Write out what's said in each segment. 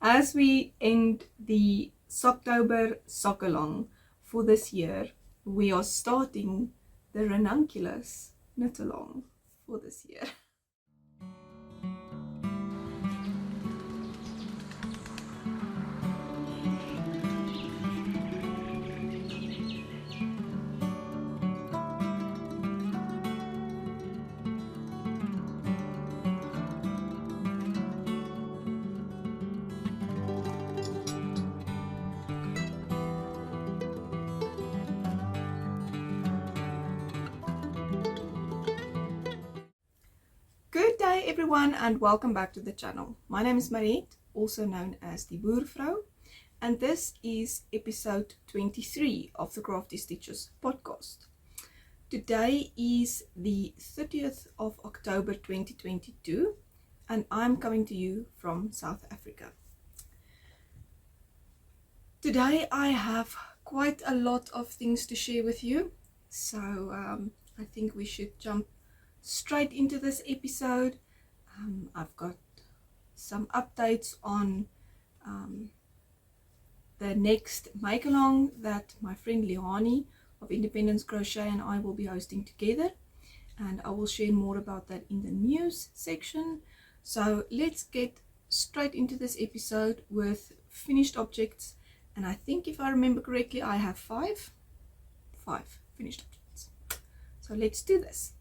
As we end the Socktober sock along for this year, we are starting the Ranunculus knit along for this year. Good day everyone and welcome back to the channel. My name is Mariette, also known as the Boervrou, and this is episode 23 of the Crafty Stitches Podcast. Today is the 30th of October 2022 and I'm coming to you from South Africa. Today I have quite a lot of things to share with you, so I think we should jump straight into this episode. I've got some updates on the next make along that my friend Leanie of Independence Crochet and I will be hosting together, and I will share more about that in the news section. So let's get straight into this episode with finished objects, and I think if I remember correctly I have five finished objects. So let's do this.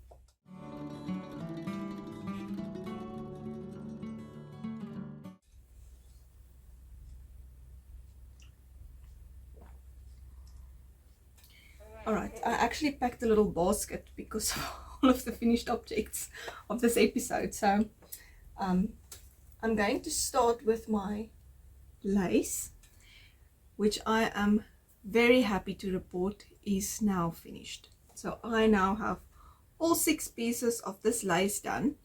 Alright, I actually packed a little basket because of all of the finished objects of this episode. So I'm going to start with my lace, which I am very happy to report is now finished. So I now have all 6 pieces of this lace done.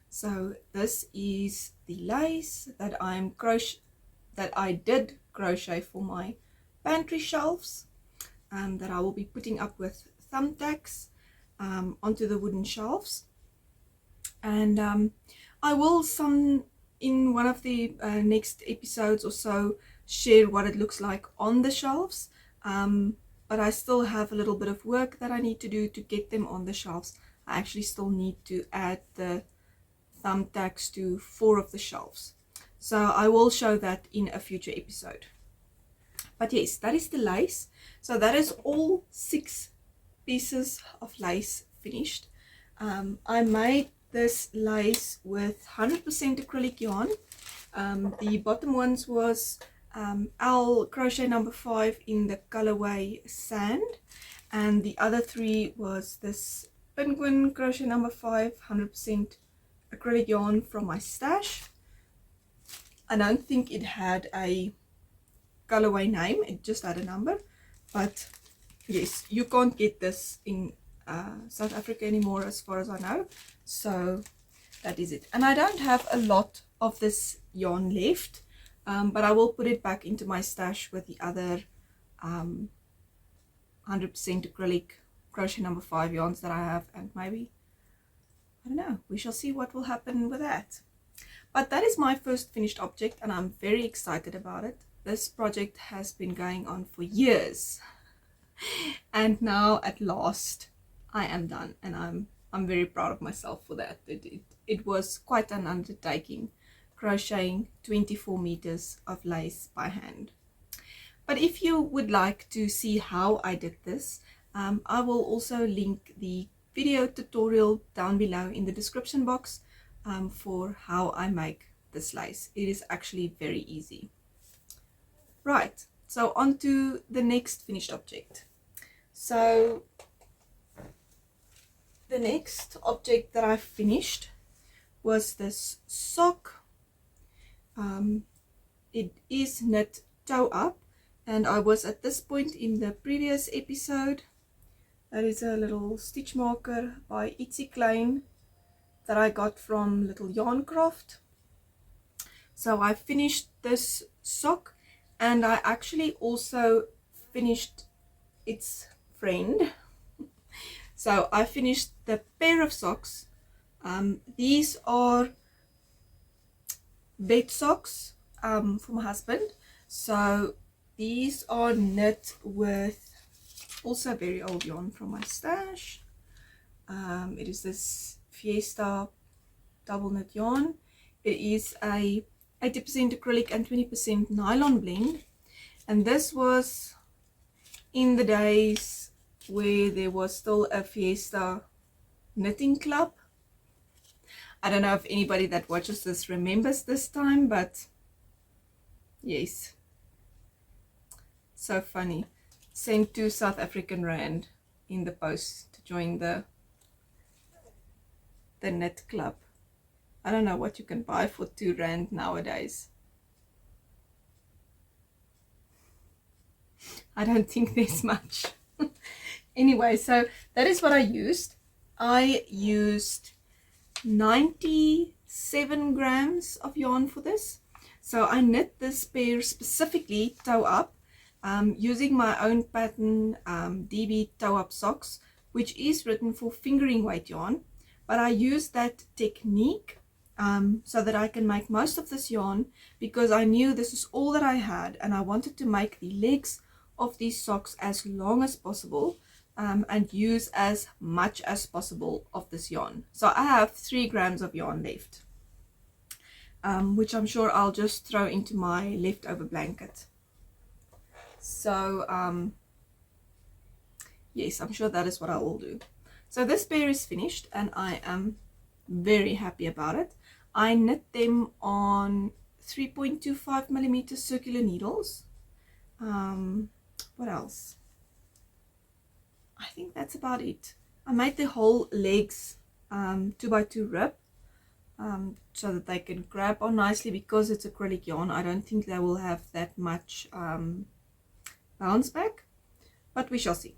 So this is the lace that I did crochet for my pantry shelves. That I will be putting up with thumbtacks onto the wooden shelves, and I will in one of the next episodes or so share what it looks like on the shelves, but I still have a little bit of work that I need to do to get them on the shelves. I actually still need to add the thumbtacks to 4 of the shelves, so I will show that in a future episode. But yes, that is the lace. So that is all 6 pieces of lace finished. I made this lace with 100% acrylic yarn. The bottom ones was L crochet number 5 in the colorway sand, and the other 3 was this penguin crochet number 5 100% acrylic yarn from my stash. I don't think it had a colorway name, it just had a number, but yes, you can't get this in South Africa anymore as far as I know, so that is it. And I don't have a lot of this yarn left, but I will put it back into my stash with the other 100% acrylic crochet number 5 yarns that I have, and maybe, I don't know, we shall see what will happen with that. But that is my first finished object and I'm very excited about it. This project has been going on for years and now at last I am done, and I'm very proud of myself for that. It was quite an undertaking, crocheting 24 meters of lace by hand. But if you would like to see how I did this, I will also link the video tutorial down below in the description box for how I make this lace. It is actually very easy. Right, so on to the next finished object. So the next object that I finished was this sock. It is knit toe up, and I was at this point in the previous episode. That is a little stitch marker by Itsy Klein that I got from Little Yarn Craft. So I finished this sock, and I actually also finished its friend. So I finished the pair of socks. These are Bedsocks for my husband. So these are knit with also very old yarn from my stash. It is this Fiesta double knit yarn. It is a 80% acrylic and 20% nylon blend, and this was in the days where there was still a Fiesta knitting club. I don't know if anybody that watches this remembers this time, but yes, so funny. Sent 2 South African rand in the post to join the knit club. I don't know what you can buy for 2 rand nowadays. I don't think there's much. Anyway, so that is what I used. I used 97 grams of yarn for this. So I knit this pair specifically toe up, using my own pattern, DB toe up socks, which is written for fingering weight yarn. But I used that technique so that I can make most of this yarn, because I knew this is all that I had, and I wanted to make the legs of these socks as long as possible, and use as much as possible of this yarn. So I have 3 grams of yarn left, which I'm sure I'll just throw into my leftover blanket. So yes, I'm sure that is what I will do. So this pair is finished and I am very happy about it. I knit them on 3.25 millimeter circular needles. What else? I think that's about it. I made the whole legs 2x2 rib, so that they can grab on nicely. Because it's acrylic yarn, I don't think they will have that much bounce back, but we shall see.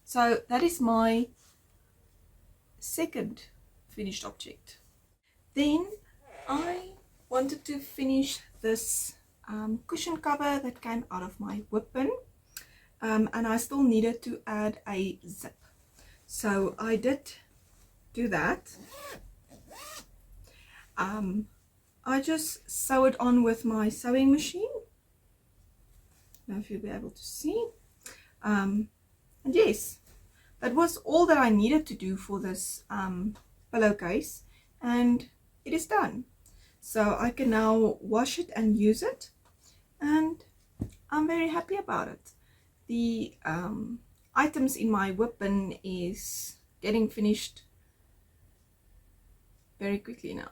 So that is my second finished object. Then I wanted to finish this cushion cover that came out of my whip bin, and I still needed to add a zip. So I did do that. I just sew it on with my sewing machine. Now if you'll be able to see. And yes, that was all that I needed to do for this pillowcase, and it is done. So I can now wash it and use it, and I'm very happy about it. The items in my whip bin is getting finished very quickly now.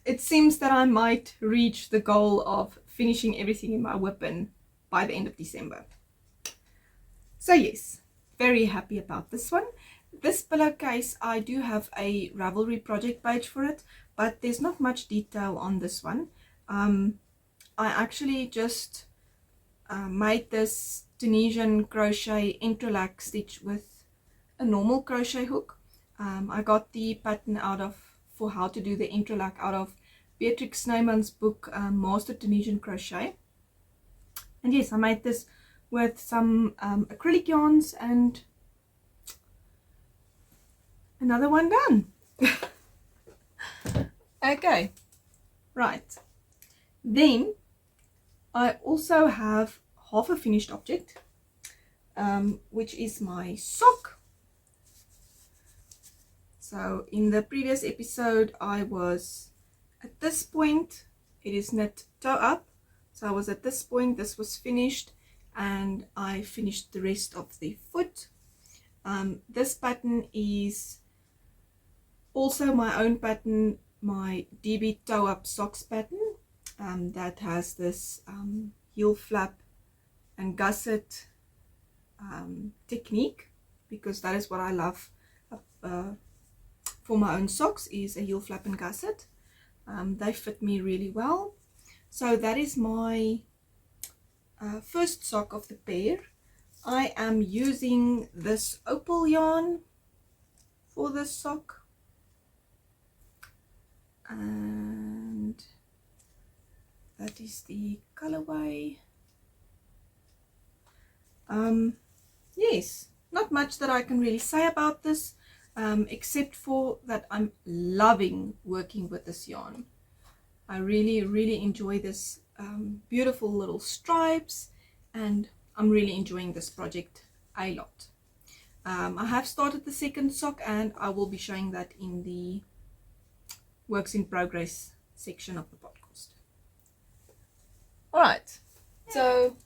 It seems that I might reach the goal of finishing everything in my whip bin by the end of December. So yes, very happy about this one. This pillowcase, I do have a Ravelry project page for it, but there's not much detail on this one. I actually just made this Tunisian crochet Entrelac stitch with a normal crochet hook. I got the pattern for how to do the Entrelac out of Beatrix Sneyman's book, Master Tunisian Crochet. And yes, I made this with some acrylic yarns, and another one done. Okay, right. Then I also have half a finished object, which is my sock. So in the previous episode I was at this point, it is knit toe up, so I was at this point, this was finished, and I finished the rest of the foot. This pattern is also my own pattern, my DB toe up socks pattern, that has this heel flap and gusset technique, because that is what I love for my own socks, is a heel flap and gusset. They fit me really well. So that is my first sock of the pair. I am using this opal yarn for this sock, and that is the colorway. Yes, not much that I can really say about this, except for that I'm loving working with this yarn. I really enjoy this beautiful little stripes, and I'm really enjoying this project a lot. I have started the second sock, and I will be showing that in the works in progress section of the podcast. Alright, so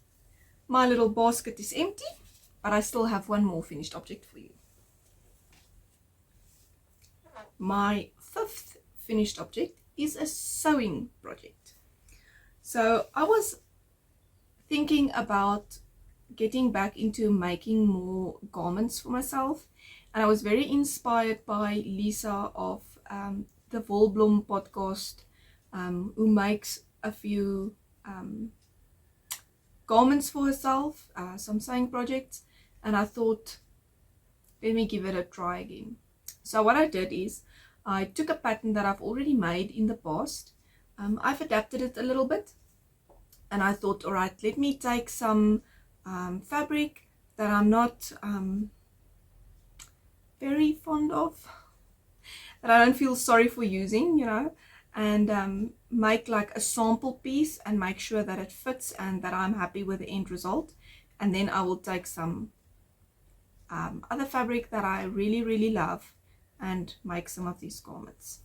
my little basket is empty, but I still have one more finished object for you. My fifth finished object is a sewing project. So I was thinking about getting back into making more garments for myself, and I was very inspired by Lisa of the Volblom podcast, who makes a few garments for herself, some sewing projects, and I thought, let me give it a try again. So what I did is I took a pattern that I've already made in the past. I've adapted it a little bit, and I thought, all right, let me take some fabric that I'm not very fond of, that I don't feel sorry for using, you know, and make like a sample piece and make sure that it fits and that I'm happy with the end result. And then I will take some other fabric that I really love and make some of these garments.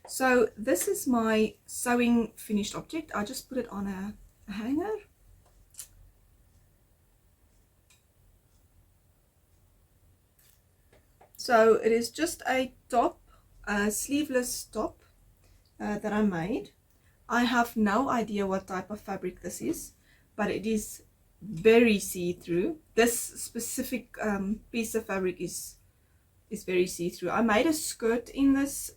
So this is my sewing finished object. I just put it on a hanger. So it is just a top, a sleeveless top that I made. I have no idea what type of fabric this is, but it is very see-through. This specific piece of fabric is very see-through. I made a skirt in this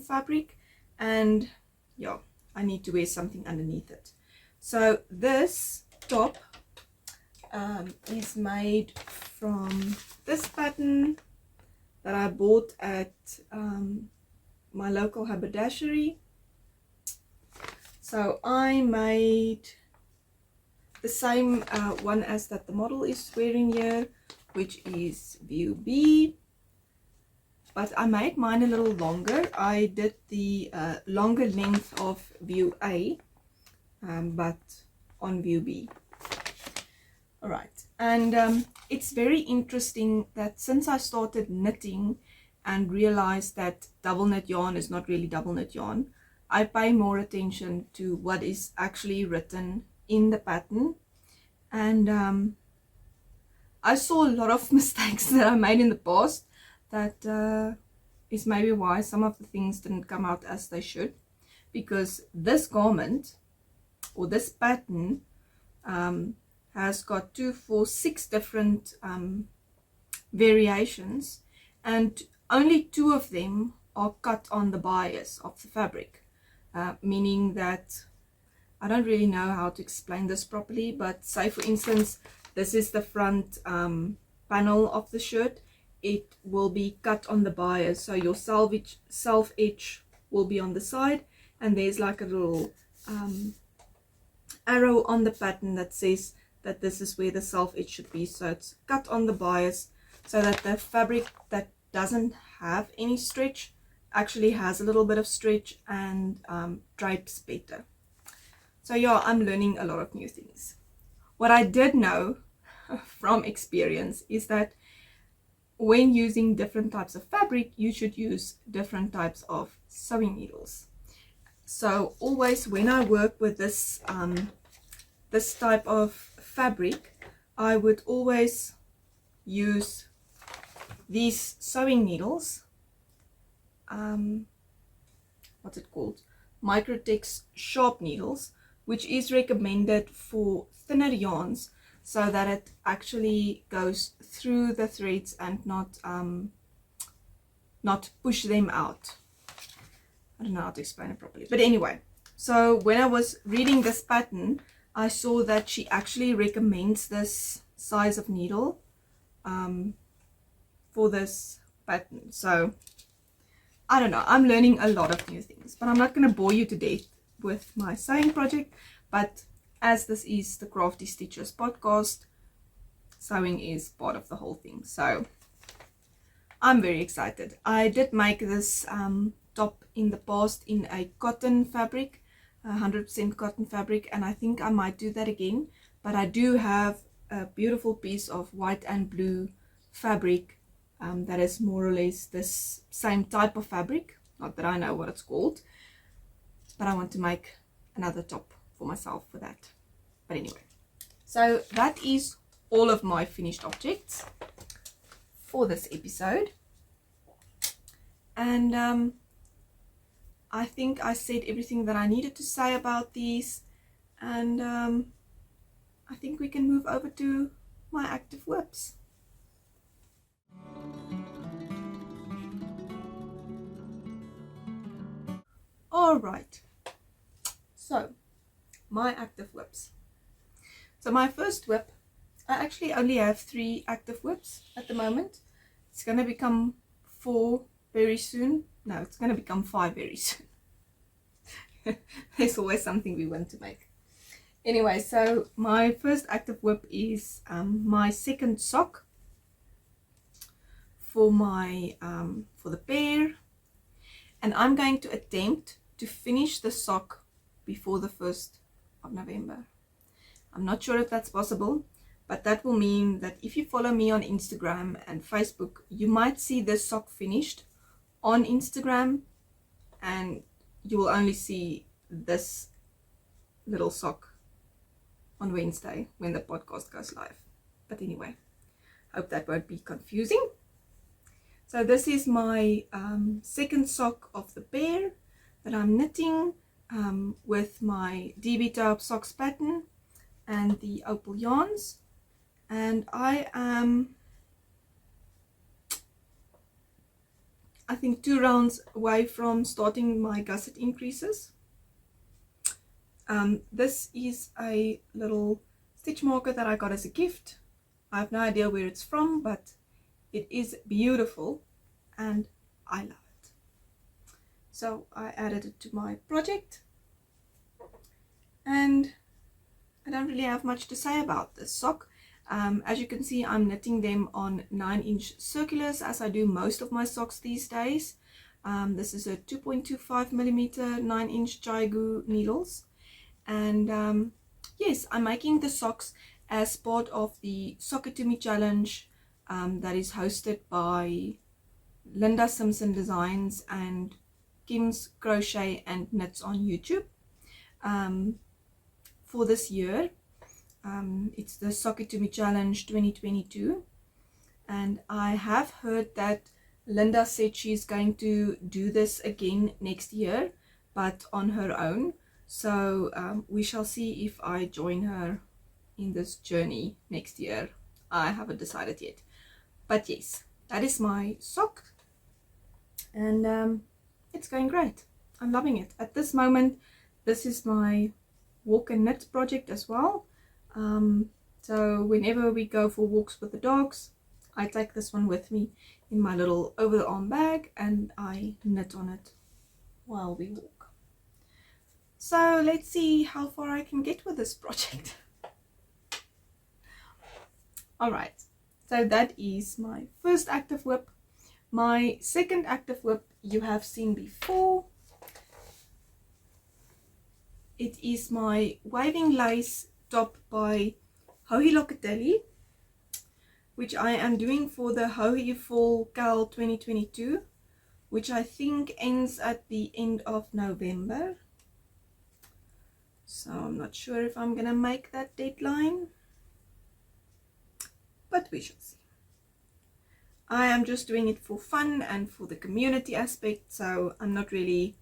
fabric, and yeah, I need to wear something underneath it. So this top is made from this pattern that I bought at my local haberdashery. So I made the same one as that the model is wearing here, which is view B, but I made mine a little longer. I did the longer length of view A, but on view B. Alright, and it's very interesting that since I started knitting and realized that double knit yarn is not really double knit yarn, I pay more attention to what is actually written in the pattern. And I saw a lot of mistakes that I made in the past. That is maybe why some of the things didn't come out as they should, because this garment or this pattern has got 2, 4, 6 different variations, and only 2 of them are cut on the bias of the fabric, meaning that I don't really know how to explain this properly, but say for instance this is the front panel of the shirt. It will be cut on the bias, so your self edge will be on the side, and there's like a little arrow on the pattern that says that this is where the self edge should be. So it's cut on the bias so that the fabric that doesn't have any stretch actually has a little bit of stretch and drapes better. So yeah, I'm learning a lot of new things. What I did know from experience is that when using different types of fabric, you should use different types of sewing needles. So always when I work with this this type of fabric, I would always use these sewing needles, what's it called, Microtex sharp needles, which is recommended for thinner yarns, so that it actually goes through the threads and not push them out. I don't know how to explain it properly, but anyway, so when I was reading this pattern, I saw that she actually recommends this size of needle for this pattern. So I don't know, I'm learning a lot of new things, but I'm not going to bore you to death with my sewing project. But as this is the Crafty Stitches podcast, sewing is part of the whole thing, so I'm very excited. I did make this top in the past in a cotton fabric, 100% cotton fabric, and I think I might do that again. But I do have a beautiful piece of white and blue fabric that is more or less this same type of fabric. Not that I know what it's called, but I want to make another top for myself for that. But anyway, so that is all of my finished objects for this episode. And I think I said everything that I needed to say about these, and I think we can move over to my active whips. Alright, so my active whips. So my first whip, I actually only have 3 active whips at the moment. It's going to become 4 very soon. No, it's going to become 5 very soon. There's always something we want to make. Anyway, so my first active whip is my second sock for my for the pair, and I'm going to attempt to finish the sock before the 1st of November. I'm not sure if that's possible, but that will mean that if you follow me on Instagram and Facebook, you might see this sock finished on Instagram, and you will only see this little sock on Wednesday when the podcast goes live. But anyway, hope that won't be confusing. So this is my second sock of the pair that I'm knitting with my DB Taupe socks pattern and the Opal yarns, and I am, I think, 2 rounds away from starting my gusset increases. This is a little stitch marker that I got as a gift. I have no idea where it's from, but it is beautiful and I love it. So I added it to my project, and I don't really have much to say about this sock. As you can see, I'm knitting them on 9-inch circulars, as I do most of my socks these days. This is a 2.25mm 9-inch Jaigu needles, and yes, I'm making the socks as part of the Sock It To Me challenge that is hosted by Linda Simpson Designs and Kim's Crochet and Knits on YouTube for this year. It's the Sock It To Me challenge 2022, and I have heard that Linda said she's going to do this again next year, but on her own. So we shall see if I join her in this journey next year. I haven't decided yet, but yes, that is my sock, and it's going great. I'm loving it. At this moment, this is my walk and knit project as well. So whenever we go for walks with the dogs, I take this one with me in my little over the arm bag, and I knit on it while we walk. So let's see how far I can get with this project. Alright, so that is my first active whip. My second active whip you have seen before. It is my waving lace top by Hohi Locatelli, which I am doing for the Hohi Fall Cal 2022, which I think ends at the end of November. So I'm not sure if I'm gonna make that deadline, but we shall see. I am just doing it for fun and for the community aspect, so I'm not really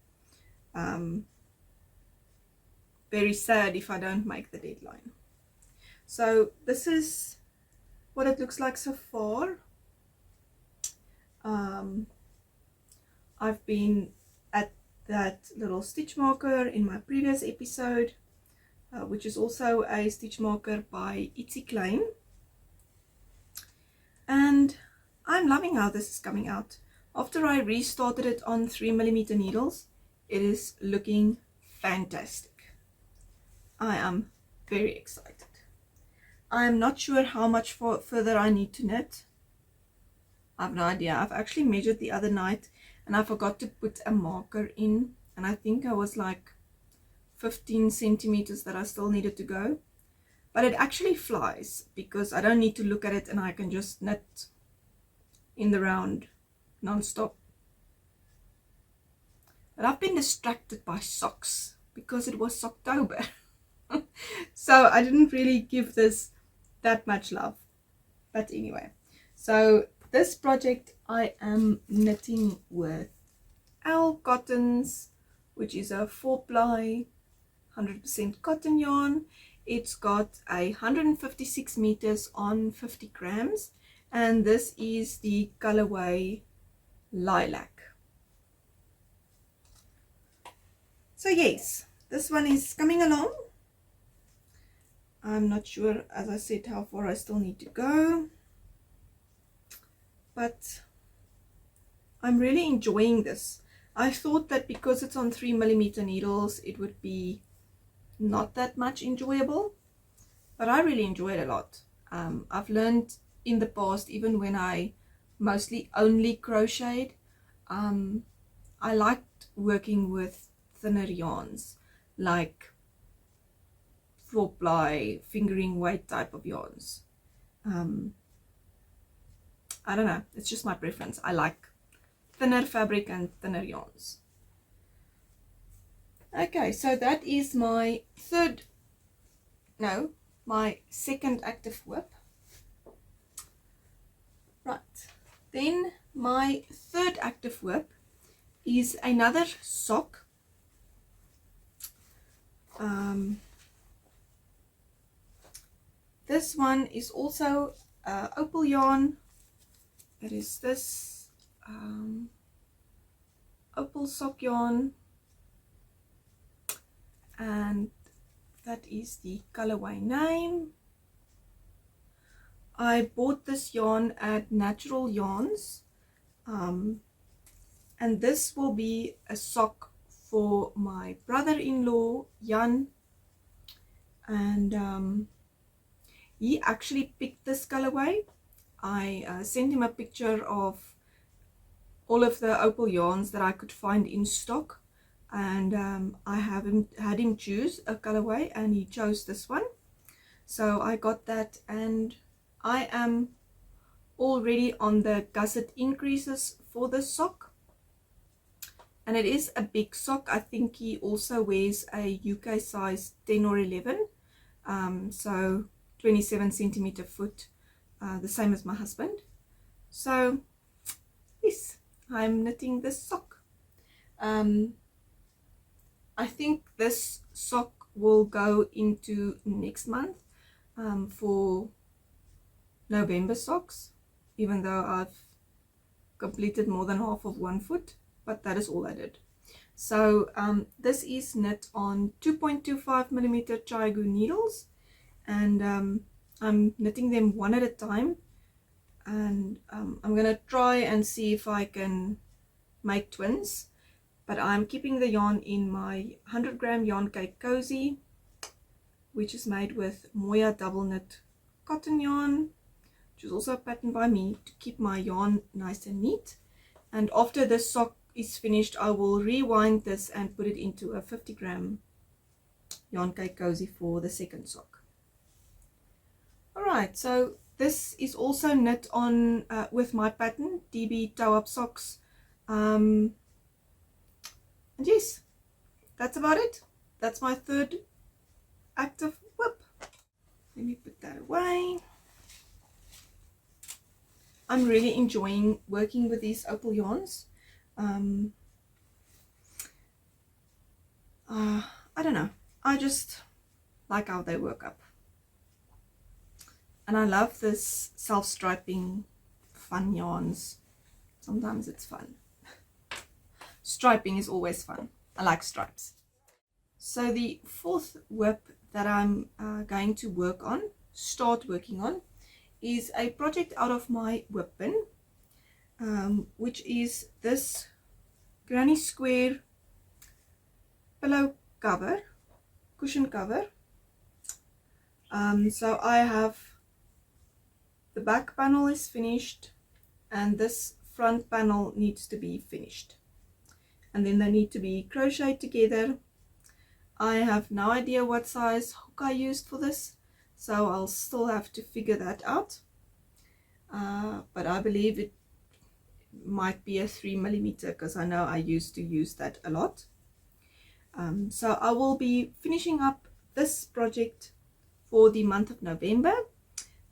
very sad if I don't make the deadline. So this is what it looks like so far. I've been at that little stitch marker in my previous episode, which is also a stitch marker by Itsy Klein, and I'm loving how this is coming out. After I restarted it on 3mm needles, it is looking fantastic. I am very excited. I am not sure how much further I need to knit. I have no idea. I've actually measured the other night and I forgot to put a marker in, and I think I was like 15 centimeters that I still needed to go, but it actually flies because I don't need to look at it and I can just knit in the round non-stop. But I've been distracted by socks because it was October. So I didn't really give this that much love. But anyway, so this project I am knitting with L Cottons, which is a 4-ply 100% cotton yarn. It's got 156 meters on 50 grams, and this is the colorway Lilac. So yes, this one is coming along. I'm not sure, as I said, how far I still need to go, but I'm really enjoying this. I thought that because it's on 3mm needles it would be not that much enjoyable, but I really enjoy it a lot. I've learned in the past, even when I mostly only crocheted, I liked working with thinner yarns, like 4-ply fingering weight type of yarns. I don't know, it's just my preference. I like thinner fabric and thinner yarns. Okay, so that is my second active whip. Right, then my third active whip is another sock. This one is also opal yarn. It is this Opal Sock yarn, and that is the colorway name. I bought this yarn at Natural Yarns, and this will be a sock for my brother-in-law Jan, and he actually picked this colorway. I sent him a picture of all of the opal yarns that I could find in stock, and I had him choose a colorway, and he chose this one. So I got that, and I am already on the gusset increases for this sock, and it is a big sock. I think he also wears a UK size 10 or 11, so 27 centimeter foot, the same as my husband. So yes, I'm knitting this sock. I think this sock will go into next month for November socks, even though I've completed more than half of 1 foot, but that is all I did. So this is knit on 2.25mm Chiagu needles, and I'm knitting them one at a time, and I'm gonna try and see if I can make twins, but I'm keeping the yarn in my 100-gram yarn cake cozy, which is made with Moya double knit cotton yarn, which is also patterned by me to keep my yarn nice and neat. And after this sock is finished, I will rewind this and put it into a 50-gram yarn cake cozy for the second sock. Alright, so this is also knit on with my pattern DB toe up socks, and yes, that's about it. That's my third active whip. Let me put that away. I'm really enjoying working with these opal yarns. I don't know, I just like how they work up, and I love this self-striping fun yarns. Sometimes it's fun. Striping is always fun. I like stripes. So the fourth whip that I'm going to start working on, is a project out of my whip bin, which is this granny square pillow cover, cushion cover. So I have the back panel is finished, and this front panel needs to be finished, and then they need to be crocheted together. I have no idea what size hook I used for this, so I'll still have to figure that out. But I believe it might be a 3mm because I know I used to use that a lot. So I will be finishing up this project for the month of November.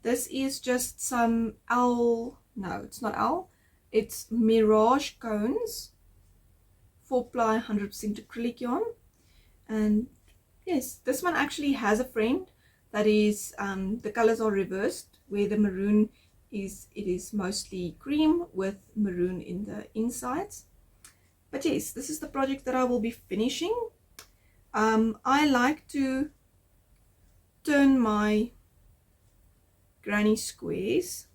This is just some no, it's not it's Mirage cones, 4-ply 100% acrylic yarn. And yes, this one actually has a friend that is, the colors are reversed, where the maroon it is mostly cream with maroon in the insides. But yes, this is the project that I will be finishing. I like to turn my granny squares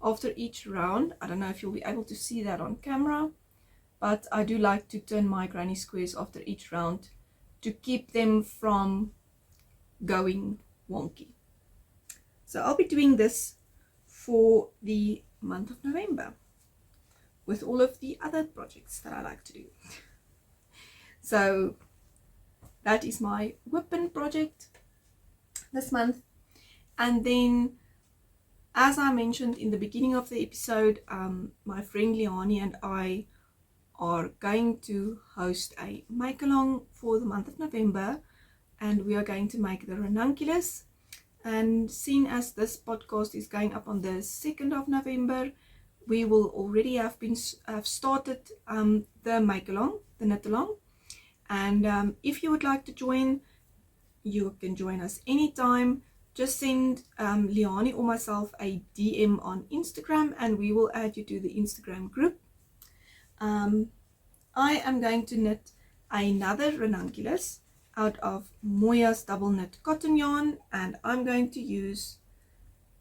after each round. I don't know if you'll be able to see that on camera, but I do like to turn my granny squares after each round to keep them from going wonky. So I'll be doing this for the month of November with all of the other projects that I like to do. So that is my whipping project this month. And then, as I mentioned in the beginning of the episode, my friend Leanie and I are going to host a make-along for the month of November, and we are going to make the Ranunculus. And seeing as this podcast is going up on the 2nd of November, we will already have started the make-along, the knit-along. And if you would like to join, you can join us anytime. Just send Leanie or myself a DM on Instagram and we will add you to the Instagram group. I am going to knit another Ranunculus out of Moya's double knit cotton yarn, and I'm going to use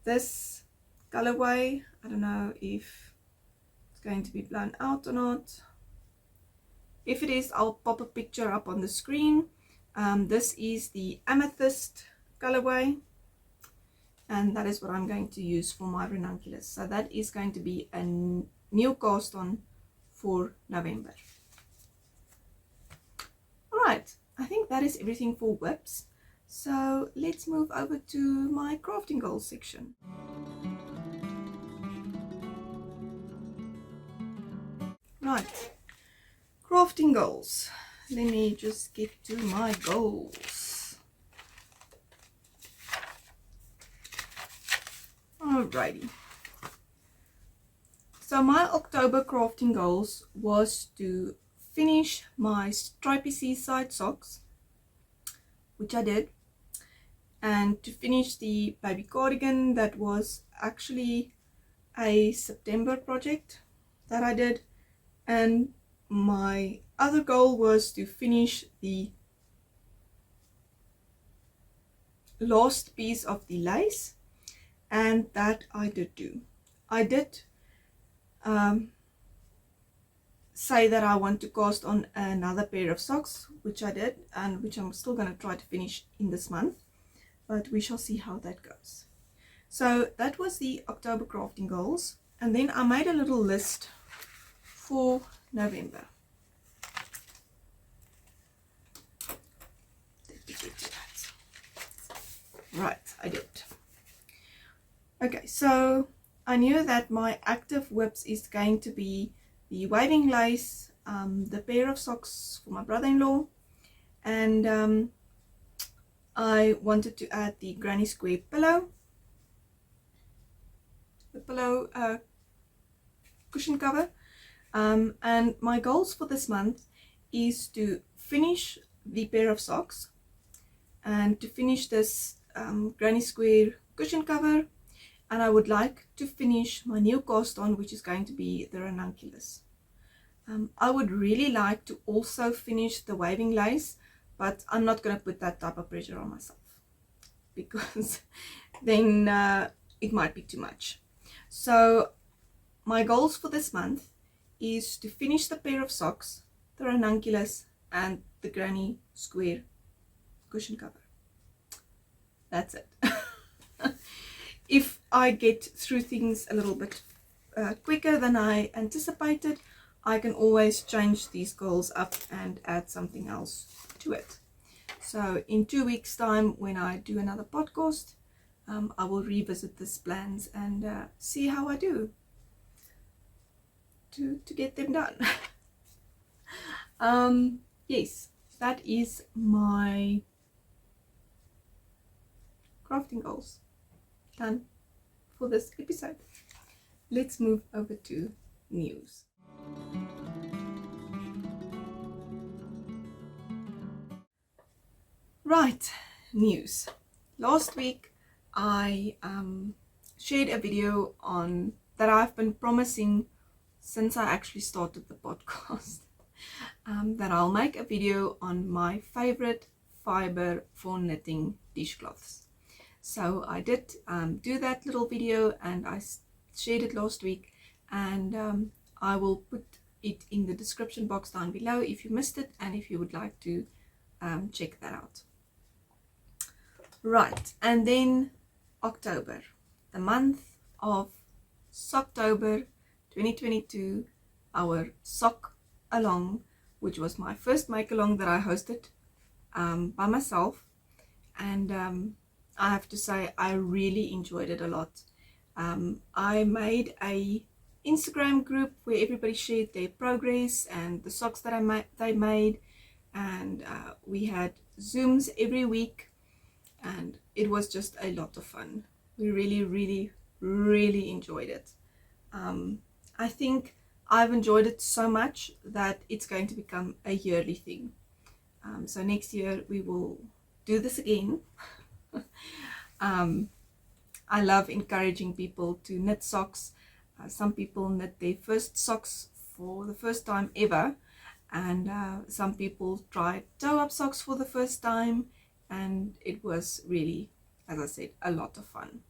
this colorway. I don't know if it's going to be blown out or not. If it is, I'll pop a picture up on the screen. This is the amethyst colorway, and that is what I'm going to use for my Ranunculus. So that is going to be a new cast on for November. Alright, I think that is everything for whips. So let's move over to my crafting goals section. Right, crafting goals. Let me just get to my goals. Alrighty. So my October crafting goals was to finish my stripy seaside socks, which I did, and to finish the baby cardigan that was actually a September project that I did, and my other goal was to finish the last piece of the lace, and that I did do. I did say that I want to cast on another pair of socks, which I did, and which I'm still going to try to finish in this month, but we shall see how that goes. So that was the October crafting goals, and then I made a little list for November. Let me get to that. Right, I did. Okay, so I knew that my active whips is going to be the waving lace, the pair of socks for my brother-in-law, and I wanted to add the granny square pillow, the pillow cushion cover, and my goals for this month is to finish the pair of socks and to finish this granny square cushion cover, and I would like to finish my new cast on, which is going to be the Ranunculus. I would really like to also finish the waving lace, but I'm not going to put that type of pressure on myself because then it might be too much. So my goals for this month is to finish the pair of socks, the Ranunculus, and the granny square cushion cover. That's it. If I get through things a little bit quicker than I anticipated, I can always change these goals up and add something else to it. So in 2 weeks time, when I do another podcast, I will revisit these plans and see how I do to get them done. Yes, that is my crafting goals done for this episode. Let's move over to news. Right, news. Last week I shared a video on that I've been promising since I actually started the podcast, that I'll make a video on my favorite fiber for knitting dishcloths. So I did do that little video and I shared it last week, and I will put it in the description box down below if you missed it and if you would like to check that out. Right, and then October, the month of Socktober 2022, our sock along, which was my first make along that I hosted by myself, and I have to say I really enjoyed it a lot. I made a Instagram group where everybody shared their progress and the socks that they made, and we had Zooms every week, and it was just a lot of fun. We really enjoyed it. I think I've enjoyed it so much that it's going to become a yearly thing. So next year we will do this again. I love encouraging people to knit socks. Some people knit their first socks for the first time ever, and some people tried toe-up socks for the first time, and it was really, as I said, a lot of fun.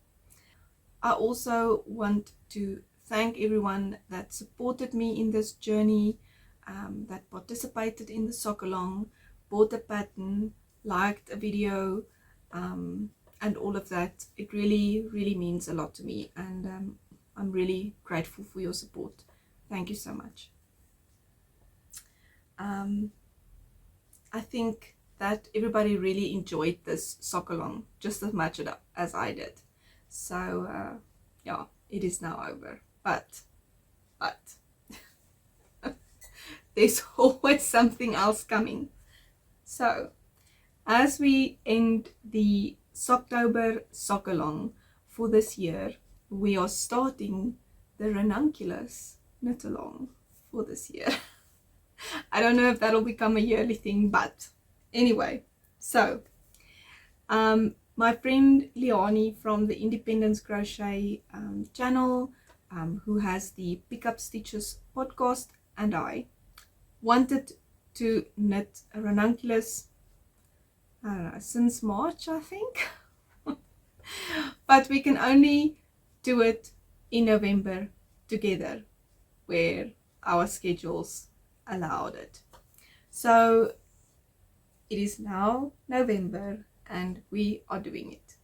I also want to thank everyone that supported me in this journey, that participated in the sock along, bought a pattern, liked a video, and all of that. It really means a lot to me, and I'm really grateful for your support. Thank you so much. I think that everybody really enjoyed this sock along just as much as I did. So yeah, it is now over, but there's always something else coming. So as we end the Socktober sock along for this year, we are starting the Ranunculus knit along for this year. I don't know if that'll become a yearly thing, but anyway, so my friend Leanie from the Independence Crochet channel, who has the Pickup Stitches podcast, and I wanted to knit a Ranunculus, I don't know, since March, I think. But we can only do it in November together, where our schedules allowed it. So it is now November and we are doing it.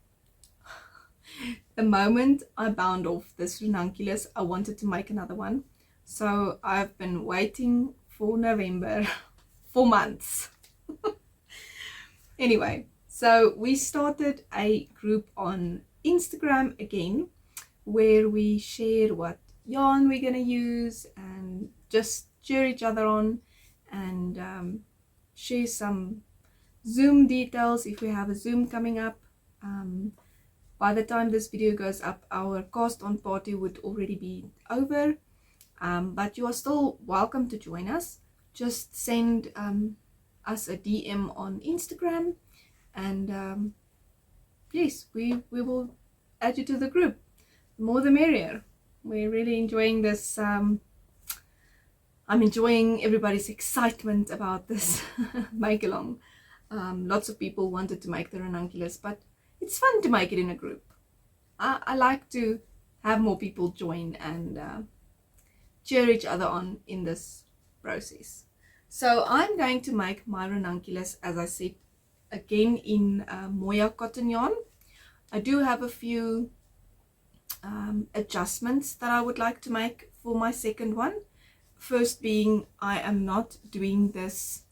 The moment I bound off this Ranunculus, I wanted to make another one. So I've been waiting for November for months. Anyway, so we started a group on Instagram again, where we share what yarn we're going to use and just cheer each other on, and share some Zoom details if we have a Zoom coming up. By the time this video goes up, our cast on party would already be over, but you are still welcome to join us. Just send us a DM on Instagram, and yes, we will add you to the group. The more the merrier. We're really enjoying this. I'm enjoying everybody's excitement about this make along. Lots of people wanted to make the Ranunculus, but it's fun to make it in a group. I like to have more people join and cheer each other on in this process. So I'm going to make my Ranunculus, as I said, again in Moya cotton yarn. I do have a few adjustments that I would like to make for my second one. First being, I am not doing this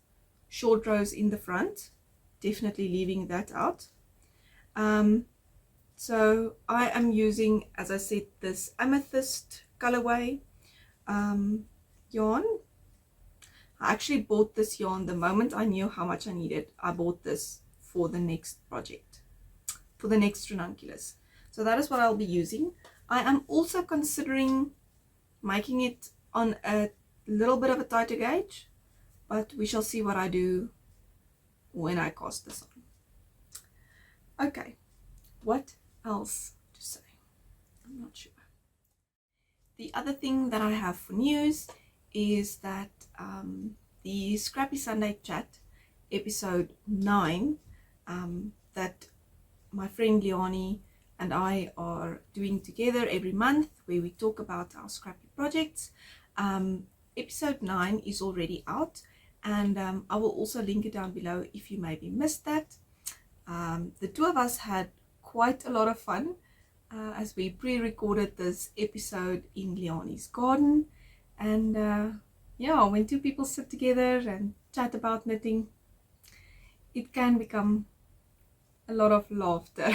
short rows in the front definitely leaving that out. So I am using, as I said, this amethyst colorway yarn. I actually bought this yarn the moment I knew how much I needed. I bought this for the next project, for the next Ranunculus. So that is what I'll be using. I am also considering making it on a little bit of a tighter gauge, but we shall see what I do when I cast this on. Okay, what else to say? I'm not sure. The other thing that I have for news is that the Scrappy Sunday Chat episode 9 that my friend Leanie and I are doing together every month, where we talk about our Scrappy projects. Episode 9 is already out, and I will also link it down below if you maybe missed that. The two of us had quite a lot of fun as we pre-recorded this episode in Leanie's garden, and yeah, when two people sit together and chat about knitting, it can become a lot of laughter.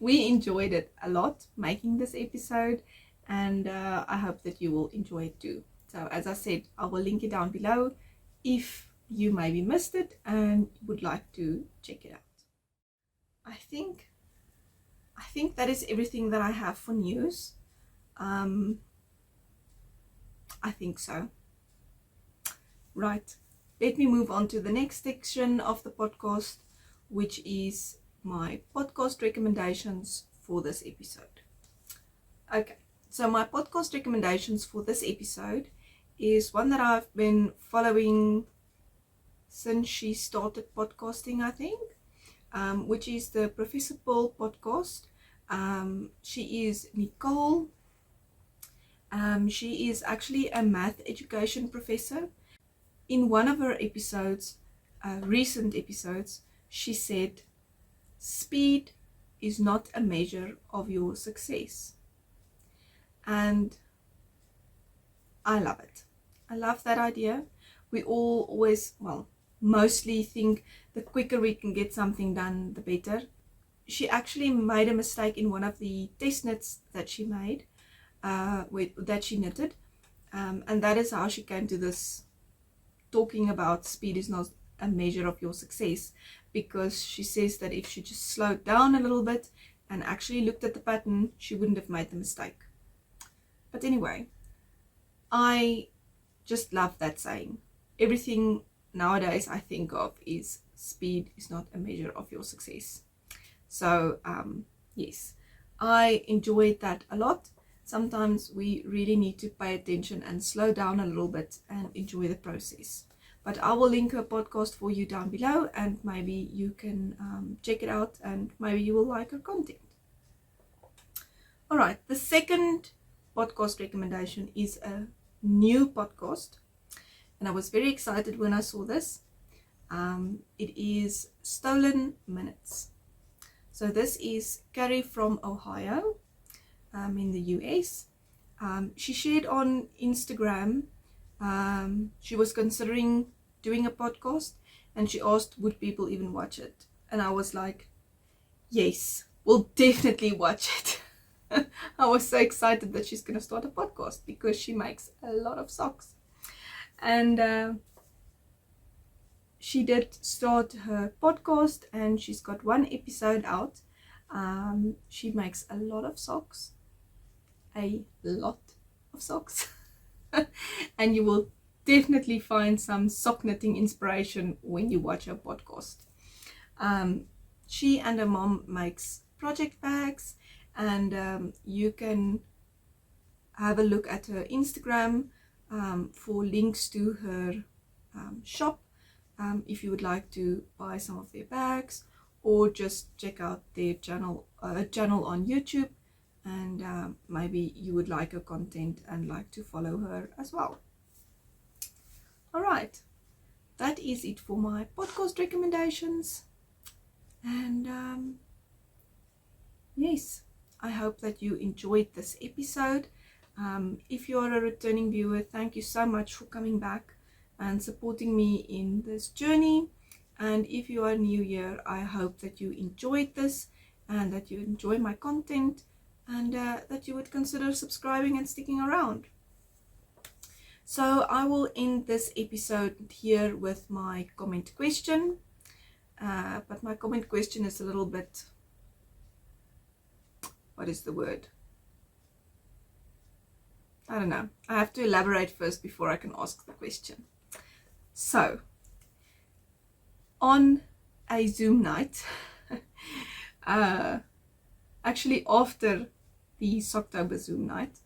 We enjoyed it a lot making this episode, and I hope that you will enjoy it too. So as I said, I will link it down below if you maybe missed it and would like to check it out. I think that is everything that I have for news. I think so. Right, let me move on to the next section of the podcast, which is my podcast recommendations for this episode. Okay, so my podcast recommendations for this episode is one that I've been following since she started podcasting, I think, which is the Professor Paul podcast. She is Nicole. She is actually a math education professor. In one of her episodes, recent episodes, she said, "Speed is not a measure of your success." And I love it. I love that idea. We all always, well, mostly think the quicker we can get something done, the better. She actually made a mistake in one of the test knits that she made, that she knitted, and that is how she came to this, talking about speed is not a measure of your success, because she says that if she just slowed down a little bit and actually looked at the pattern, she wouldn't have made the mistake. But anyway, I just love that saying. Everything nowadays I think of is speed is not a measure of your success. So yes, I enjoyed that a lot. Sometimes we really need to pay attention and slow down a little bit and enjoy the process. But I will link her podcast for you down below, and maybe you can check it out, and maybe you will like her content. Alright, the second podcast recommendation is a new podcast, and I was very excited when I saw this. It is Stolen Minutes. So this is Carrie from Ohio, in the US. She shared on Instagram, she was considering doing a podcast, and she asked would people even watch it, and I was like, yes, we'll definitely watch it. I was so excited that she's going to start a podcast because she makes a lot of socks, and she did start her podcast, and she's got one episode out. She makes a lot of socks, and you will definitely find some sock knitting inspiration when you watch her podcast. She and her mom makes project bags, and you can have a look at her Instagram for links to her shop if you would like to buy some of their bags, or just check out their channel on YouTube, and maybe you would like her content and like to follow her as well. Alright, that is it for my podcast recommendations, and yes, I hope that you enjoyed this episode. If you are a returning viewer, thank you so much for coming back and supporting me in this journey. And if you are new here, I hope that you enjoyed this and that you enjoy my content, and that you would consider subscribing and sticking around. So I will end this episode here with my comment question. But my comment question is a little bit, what is the word? I don't know. I have to elaborate first before I can ask the question. So, on a Zoom night, actually after the Socktober Zoom night,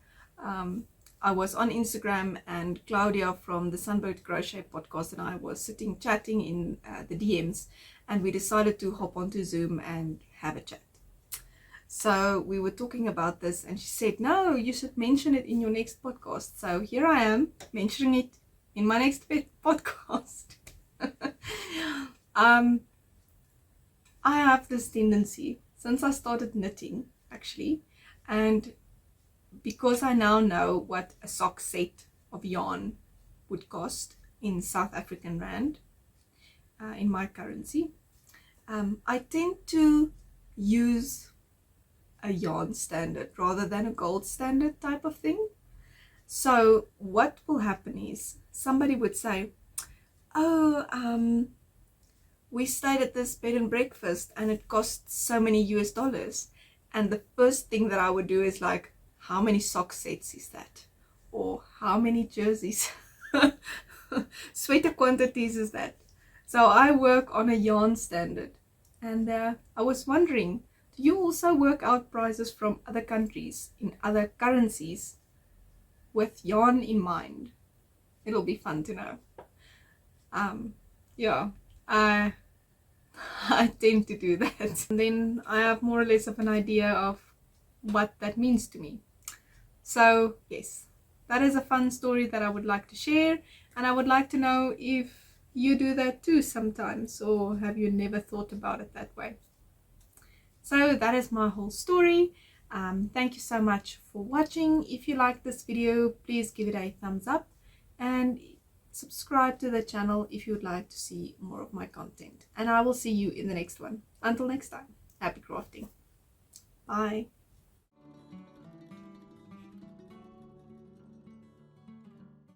I was on Instagram, and Claudia from the Sunbird Crochet Podcast and I was sitting chatting in the DMs, and we decided to hop onto Zoom and have a chat. So we were talking about this, and she said, no, you should mention it in your next podcast. So here I am mentioning it in my next podcast. I have this tendency since I started knitting, actually, and because I now know what a sock set of yarn would cost in South African Rand, in my currency, I tend to use a yarn standard rather than a gold standard type of thing. So what will happen is somebody would say, oh, we stayed at this bed and breakfast and it cost so many US dollars. And the first thing that I would do is like, how many sock sets is that? Or how many jerseys, sweater quantities is that? So I work on a yarn standard. And I was wondering, do you also work out prices from other countries in other currencies with yarn in mind? It'll be fun to know. Yeah, I tend to do that. And then I have more or less of an idea of what that means to me. So yes, that is a fun story that I would like to share, and I would like to know if you do that too sometimes, or have you never thought about it that way? So that is my whole story. Thank you so much for watching. If you like this video, please give it a thumbs up and subscribe to the channel if you would like to see more of my content. And I will see you in the next one. Until next time, happy crafting. Bye.